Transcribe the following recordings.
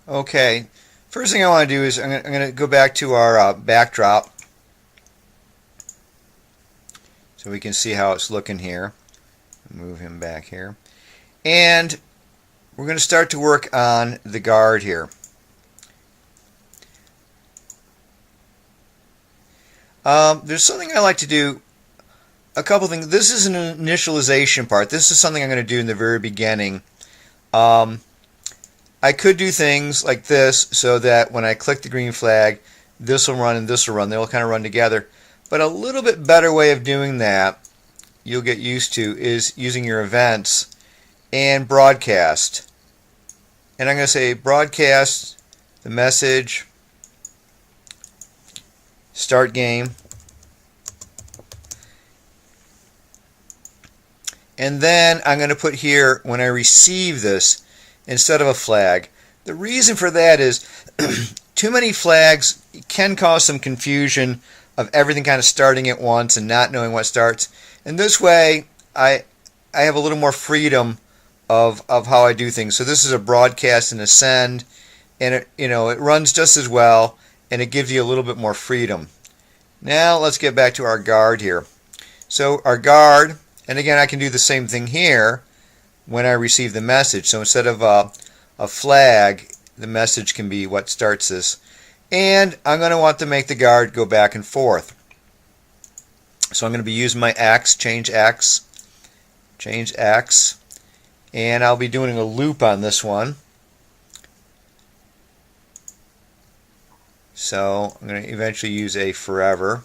Okay, first thing I want to do is I'm going to go back to our backdrop so we can see how it's looking here. Move him back here. And we're going to start to work on the guard here. There's something I like to do, a couple things. This is an initialization part. This is something I'm going to do in the very beginning. I could do things like this so that when I click the green flag, this will run and this will run. They'll kind of run together. But a little bit better way of doing that, you'll get used to, is using your events and broadcast. And I'm going to say broadcast the message, start game, and then I'm going to put here when I receive this instead of a flag. The reason for that is too many flags can cause some confusion of everything kind of starting at once and not knowing what starts. And this way I have a little more freedom of how I do things. So this is a broadcast and a send, and it runs just as well, and it gives you a little bit more freedom. Now let's get back to our guard here. So our guard, and again I can do the same thing here when I receive the message. So instead of a flag, the message can be what starts this. And I'm going to want to make the guard go back and forth. So I'm going to be using my X, change X, and I'll be doing a loop on this one. So I'm going to eventually use a forever.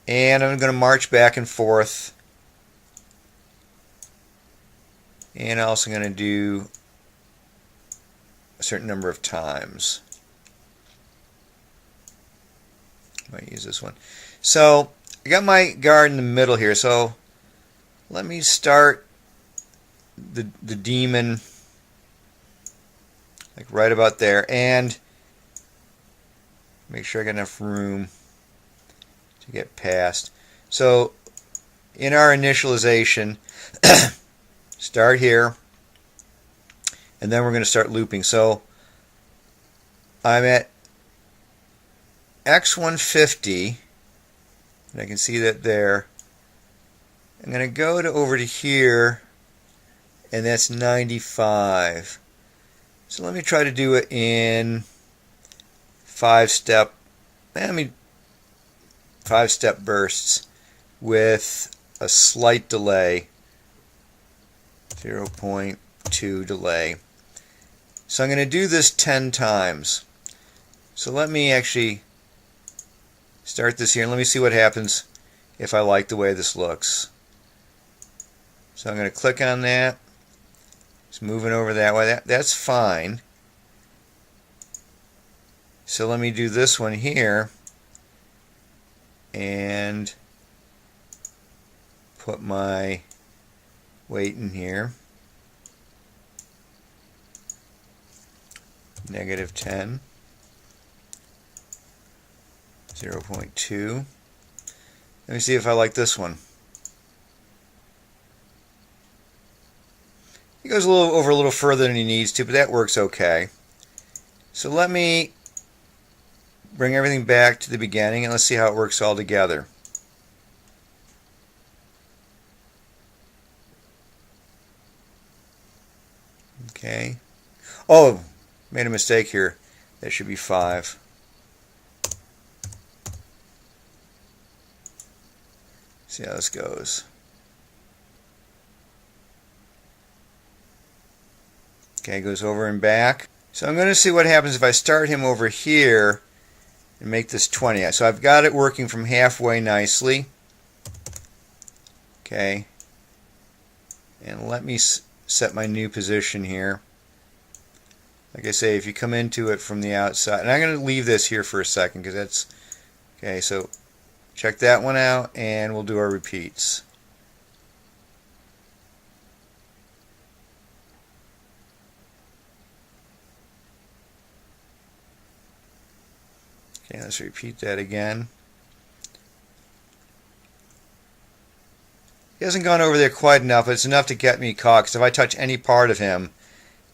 And I'm going to march back and forth. And I'm also going to do a certain number of times. I might use this one. So I got my guard in the middle here. So let me start the demon like right about there, and make sure I got enough room to get past. So in our initialization, start here, and then we're going to start looping. So I'm at X150, and I can see that there. I'm going to go over to here, and that's 95. So let me try to do it in 5-step bursts with a slight delay, 0.2 delay. So I'm going to do this 10 times. So let me actually start this here and let me see what happens if I like the way this looks. So I'm going to click on that. It's moving over that way. That's fine. So let me do this one here and put my weight in here. -10, 0.2. Let me see if I like this one. He goes over a little further than he needs to, but that works okay. So let me bring everything back to the beginning and let's see how it works all together. Okay. Oh, made a mistake here. That should be 5. See how this goes. Okay, goes over and back. So I'm going to see what happens if I start him over here and make this 20. So I've got it working from halfway nicely. Okay. And let me set my new position here. Like I say, if you come into it from the outside, and I'm going to leave this here for a second because that's okay. So check that one out, and we'll do our repeats. Okay, let's repeat that again. He hasn't gone over there quite enough, but it's enough to get me caught, because if I touch any part of him,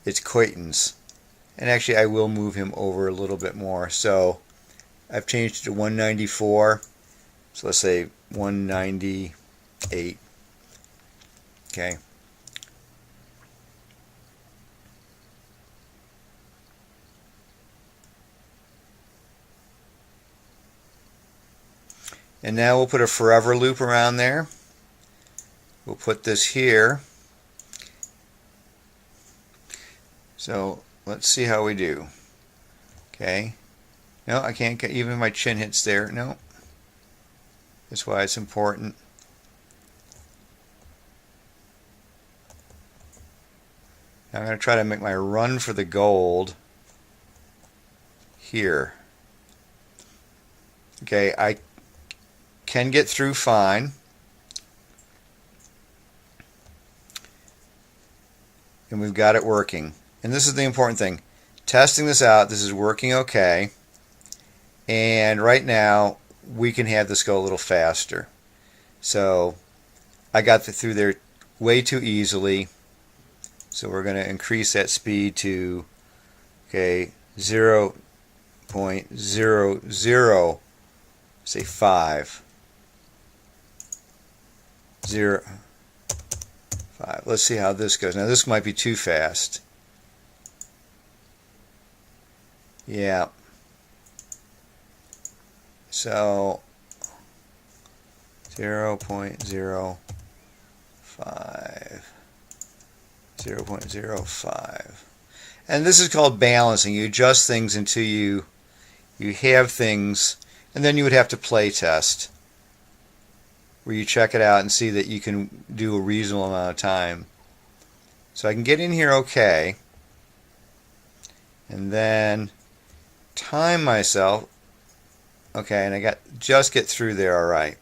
it's quittance. And actually I will move him over a little bit more. So I've changed it to 194. So let's say 198. Okay. And now we'll put a forever loop around there. We'll put this here. So let's see how we do. Okay. No, I can't get, even my chin hits there. No. That's why it's important. Now I'm going to try to make my run for the gold here. Okay, I can get through fine. And we've got it working. And this is the important thing. Testing this out, this is working okay. And right now, we can have this go a little faster. So I got through there way too easily. So we're going to increase that speed to, okay, 0.00, say 5. 0.5. Let's see how this goes. Now this might be too fast. Yeah. So 0.05. 0.05. And this is called balancing. You adjust things until you have things, and then you would have to play test, where you check it out and see that you can do a reasonable amount of time. So I can get in here okay, and then time myself. Okay, and I just get through there all right.